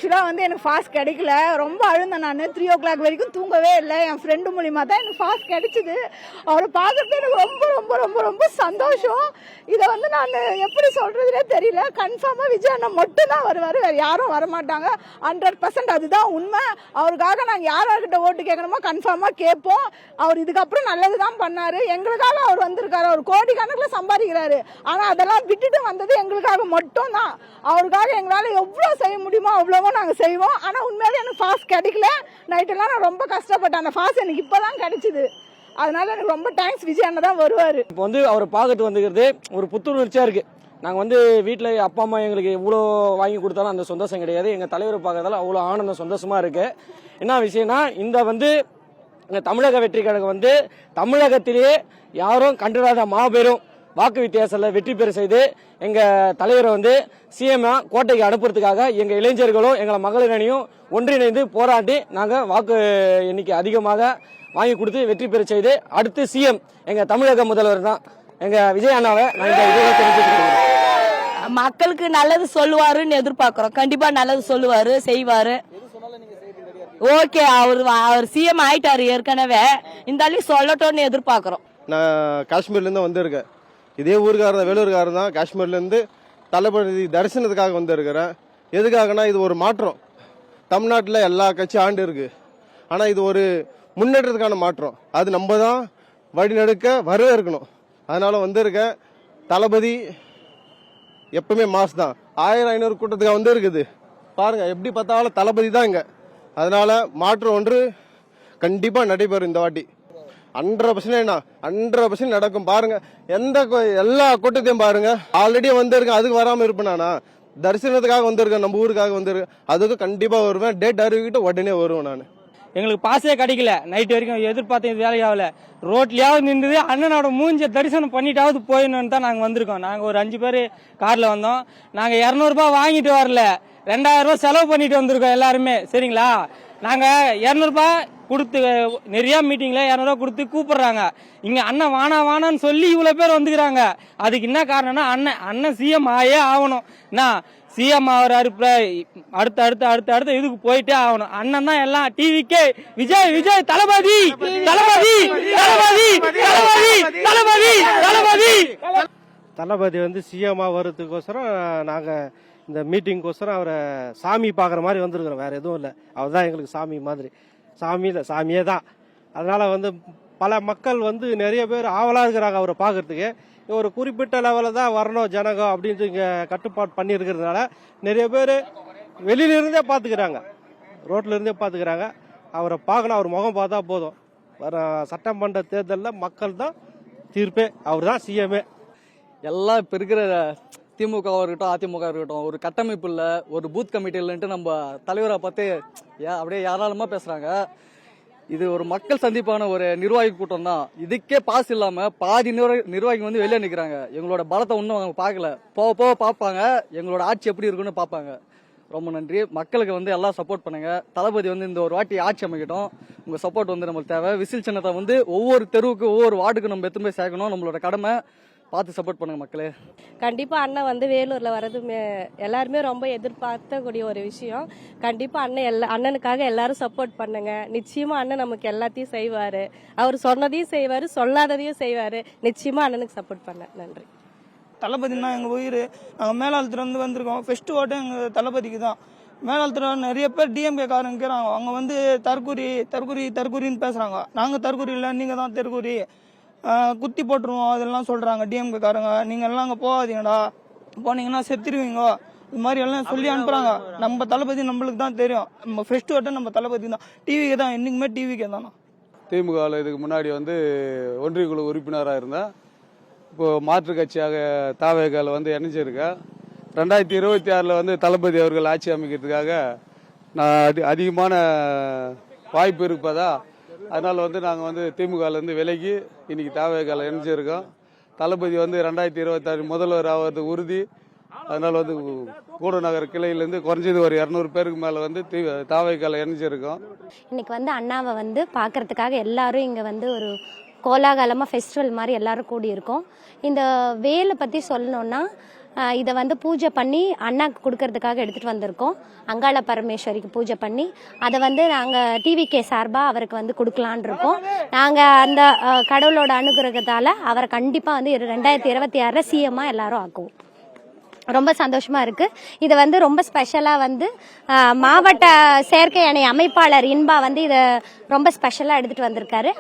ஆக்சுவலாக வந்து எனக்கு ஃபாஸ்ட் கிடைக்கல, ரொம்ப அழுந்தேன். நான் 3 o'clock வரைக்கும் தூங்கவே இல்லை. என் ஃப்ரெண்டு மூலிமா தான் எனக்கு ஃபாஸ்ட் கிடைச்சிது. அவரை பார்க்கறது எனக்கு ரொம்ப ரொம்ப ரொம்ப ரொம்ப சந்தோஷம். இதை வந்து நான் எப்படி சொல்றதுனே தெரியல. கன்ஃபார்மாக விஜய் அண்ணா மட்டும் தான் வருவார், வேறு யாரும் வரமாட்டாங்க. 100% அதுதான் உண்மை. அவருக்காக நாங்கள் யார்கிட்ட ஓட்டு கேட்கணுமோ கன்ஃபார்மாக கேட்போம். அவர் இதுக்கப்புறம் நல்லது தான் பண்ணார். எங்களுக்காக அவர் வந்திருக்காரு, அவர் கோடிக்கணக்கில் சம்பாதிக்கிறாரு. ஆனால் அதெல்லாம் விட்டுட்டு வந்தது எங்களுக்காக மட்டும் தான். அவருக்காக எங்களால் எவ்வளோ செய்ய முடியுமோ அவ்வளவோ நாங்கள் செய்வோம். ஆனால் உண்மையிலே எனக்கு ஃபாஸ்ட் கிடைக்கல. நைட்டெல்லாம் நான் ரொம்ப கஷ்டப்பட்டேன். அந்த ஃபாஸ்ட் எனக்கு இப்போ தான் கிடைச்சிது. அதனால எனக்கு ரொம்ப தேங்க்ஸ். விஜய் அண்ணா தான் வருவார். இப்போ வந்து அவரை பார்க்கறது வந்துக்கிறது ஒரு புத்துணர்ச்சியாக இருக்குது. நாங்கள் வந்து வீட்டில் அப்பா அம்மா எங்களுக்கு இவ்வளோ வாங்கி கொடுத்தாலும் அந்த சந்தோஷம் கிடையாது. எங்கள் தலைவரை பார்க்கறதால அவ்வளோ ஆனந்தம் சந்தோஷமாக இருக்குது. என்ன விஷயம்னா, இந்த வந்து எங்கள் தமிழக வெற்றி கழகம் வந்து தமிழகத்திலேயே யாரும் கண்டிராத மாபெரும் வாக்கு வித்தியாசத்தில் வெற்றி பெற செய்து எங்கள் தலைவரை வந்து சிஎம் கோட்டைக்கு அனுப்புறதுக்காக எங்கள் இளைஞர்களும் எங்களை மகளிர் அணியும் ஒன்றிணைந்து போராடி நாங்கள் வாக்கு எண்ணிக்கை அதிகமாக வாங்கி கொடுத்து வெற்றி பெற செய்து அடுத்து சிஎம் எங்கள் தமிழக முதல்வர் தான் எங்கள் விஜய் அண்ணாவை நாங்கள் தெரிவித்துக்கிறோம். மக்களுக்கு நல்லது சொல்லுவாருன்னு எதிர்பார்க்கிறோம். கண்டிப்பா நல்லது சொல்லுவாரு, செய்வாரு. ஓகே, அவர் சிஎம் ஆயிட்டாரு ஏற்கனவே, இந்த சொல்லட்டோன்னு எதிர்பார்க்கிறோம். நான் காஷ்மீர்ல இருந்து வந்திருக்கேன். இதே ஊருக்காரர் வேலூர்காரர் தான். காஷ்மீர்ல இருந்து தளபதி தரிசனத்துக்காக வந்திருக்கிறேன். எதுக்காகனா, இது ஒரு மாற்றம். தமிழ்நாட்டில் எல்லா கட்சி ஆண்டு இருக்கு, ஆனா இது ஒரு முன்னேற்றத்துக்கான மாற்றம். அது நம்ம தான் வழிநடுக்க வரவேற்கணும். அதனால வந்திருக்கேன். தளபதி எப்பவுமே மாஸ் தான். 1000-500 கூட்டத்துக்காக வந்து இருக்குது. பாருங்க, எப்படி பார்த்தாலும் தளபதி தான் இங்க. அதனால மாற்றம் ஒன்று கண்டிப்பா நடைபெறும் இந்த வாட்டி. 100% நடக்கும். பாருங்க, எல்லா கூட்டத்தையும் பாருங்க. ஆல்ரெடி வந்திருக்கேன், அதுக்கு வராம இருப்பேனா? தரிசனத்துக்காக வந்திருக்கேன், நம்ம ஊருக்காக வந்திருக்கேன். அதுக்கு கண்டிப்பா வருவேன். டேட் அறிவிக்கிட்டு உடனே வருவேன். நான் எங்களுக்கு பாசே கிடைக்கல. நைட் வரைக்கும் எதிர்பார்த்த வேலையாகல. ரோட்லயாவது நின்று அண்ணனோட மூஞ்ச தரிசனம் பண்ணிட்டாவது போயிடணும்னு தான் நாங்கள் வந்திருக்கோம். நாங்கள் ஒரு 5 பேர் காரில் வந்தோம். நாங்கள் 200 ரூபாய் வாங்கிட்டு வரல, 2000 ரூபாய் செலவு பண்ணிட்டு வந்திருக்கோம் எல்லாருமே. சரிங்களா? நாங்கள் 200 ரூபாய் கொடுத்து நிறைய மீட்டிங்ல 200 ரூபாய் கொடுத்து கூப்பிடுறாங்க. இங்க அண்ணன் வானான்னு சொல்லி இவ்வளவு பேர் வந்துக்கிறாங்க. அதுக்கு என்ன காரணம்னா, அண்ணன் சிஎம் ஆயே ஆகணும். சிஎம் அவர் அடுத்த இதுக்கு போயிட்டே ஆகணும். அண்ணன் தான் எல்லாம். டிவிக்கே விஜய் தளபதி தளபதி தளபதி தளபதி தளபதி தளபதி தளபதி வந்து சிஎம் வர்றதுக்கோசரம் நாங்க இந்த மீட்டிங்கோசரம் அவரை சாமி பாக்குற மாதிரி வந்திருக்கிறோம். வேற எதுவும் இல்லை. அவர் தான் எங்களுக்கு சாமி மாதிரி. சாமியே தான். அதனால வந்து பல மக்கள் வந்து நிறைய பேர் ஆவலா இருக்கிறாங்க அவரை பாக்குறதுக்கு. ஒரு குறிப்பிட்ட லெவலில் தான் வரணும் ஜனகம் அப்படின்னு இங்கே கட்டுப்பாடு பண்ணி இருக்கிறதுனால நிறைய பேர் வெளியில இருந்தே பார்த்துக்கிறாங்க, ரோட்ல இருந்தே பார்த்துக்கிறாங்க. அவரை பார்க்கணும், அவர் முகம் பார்த்தா போதும். வர சட்டமன்ற தேர்தலில் மக்கள் தான் தீர்ப்பே. அவர் தான் சிஎம்ஏ. எல்லாம் இப்போ இருக்கிற திமுகவாக இருக்கட்டும், அதிமுக இருக்கட்டும், ஒரு கட்டமைப்பு இல்லை, ஒரு பூத் கமிட்டி இல்லைன்ட்டு நம்ம தலைவரை பார்த்து அப்படியே யாராலுமா பேசுறாங்க. இது ஒரு மக்கள் சந்திப்பான ஒரு நிர்வாகி கூட்டம் தான். இதுக்கே பாஸ் இல்லாம பாதி நிர்வாகி வந்து வெளியே நிற்கிறாங்க. எங்களோட பலத்தை ஒன்றும் அவங்க பார்க்கல. போக பார்ப்பாங்க, எங்களோட ஆட்சி எப்படி இருக்குன்னு பார்ப்பாங்க. ரொம்ப நன்றி. மக்களுக்கு வந்து எல்லாம் சப்போர்ட் பண்ணுங்க. தளபதி வந்து இந்த ஒரு வாட்டி ஆட்சி அமைக்கட்டும். உங்க சப்போர்ட் வந்து நம்மளுக்கு தேவை. விசில் சின்னத்தை வந்து ஒவ்வொரு தெருவுக்கு ஒவ்வொரு வார்டுக்கு நம்ம எத்தனை போய் சேர்க்கணும். நம்மளோட கடமை. பார்த்து சப்போர்ட் பண்ணுங்க மக்களே. கண்டிப்பா அண்ணன் வந்து வேலூர்ல வர்றது எல்லாருமே ரொம்ப எதிர்பார்க்கக்கூடிய ஒரு விஷயம். கண்டிப்பா அண்ணனுக்காக எல்லாரும் சப்போர்ட் பண்ணுங்க. நிச்சயமா அண்ணன் நமக்கு எல்லாத்தையும் செய்வாரு. அவர் சொன்னதையும் செய்வாரு, சொல்லாததையும் செய்வாரு. நிச்சயமா அண்ணனுக்கு சப்போர்ட் பண்ண. நன்றி. தளபதி தான் எங்க உயிர். நாங்கள் மேலாளத்துல இருந்து வந்திருக்கோம். ஃபர்ஸ்ட் ஓட்டு எங்க தளபதிக்கு தான். மேலாளத்துல நிறைய பேர் டிஎம்கே காரங்க இருக்கிறாங்க. அவங்க வந்து தற்கூரின்னு பேசுறாங்க. நாங்க தற்கூரி இல்லை, நீங்க தான் தெற்கூரி, குத்தி போட்டுருவோம் அதெல்லாம் சொல்றாங்க டிஎம்கே காரங்க. நீங்க எல்லாம் அங்கே போகாதீங்கடா, போனீங்கன்னா செத்துருவீங்க, இது மாதிரி எல்லாம் சொல்லி அனுப்புறாங்க. நம்ம தளபதி நம்மளுக்கு தான் தெரியும். நம்ம ஃபர்ஸ்ட் ஓட்ட நம்ம தளபதி தான். டிவிக்கு தான், என்னைக்குமே டிவிக்கே தானா. திமுகவில் இதுக்கு முன்னாடி வந்து ஒன்றிய குழு உறுப்பினராக இருந்தேன். இப்போ மாற்று கட்சியாக தாவேகால வந்து இணைஞ்சிருக்கேன். 2026 வந்து தளபதி அவர்கள் ஆட்சி அமைக்கிறதுக்காக நான் அதிகமான வாய்ப்பு இருப்பதா, அதனால வந்து நாங்கள் வந்து திமுகல இருந்து விலகி இன்னைக்கு தாவேகால இணைஞ்சிருக்கோம். தளபதி வந்து 2026 முதல்வர் ஆவது உறுதி. அதனால வந்து கூடநகர் கிளையிலேருந்து குறைஞ்சது ஒரு 200 பேருக்கு மேலே வந்து தாவேகால இணைஞ்சிருக்கோம். இன்னைக்கு வந்து அண்ணாவை வந்து பார்க்கறதுக்காக எல்லாரும் இங்கே வந்து ஒரு கோலாகலமாக ஃபெஸ்டிவல் மாதிரி எல்லாரும் கூடி இருக்கோம். இந்த வேலை பற்றி சொல்லணுன்னா, இதை வந்து பூஜை பண்ணி அண்ணாக்கு கொடுக்கறதுக்காக எடுத்துகிட்டு வந்திருக்கோம். அங்காள பரமேஸ்வரிக்கு பூஜை பண்ணி அதை வந்து நாங்கள் டிவிகே சார்பாக அவருக்கு வந்து கொடுக்கலான் இருக்கோம். நாங்கள் அந்த கடவுளோட அனுகிரகத்தால் அவரை கண்டிப்பாக வந்து 2026 சிஎம்மாக எல்லாரும் ஆக்குவோம். ரொம்ப சந்தோஷமா இருக்கு. இது வந்து ரொம்ப ஸ்பெஷலா வந்து மாவட்ட செயற்கை அணை அமைப்பாளர் இன்பா வந்து இதை ரொம்ப ஸ்பெஷலா எடுத்துட்டு வந்திருக்காரு.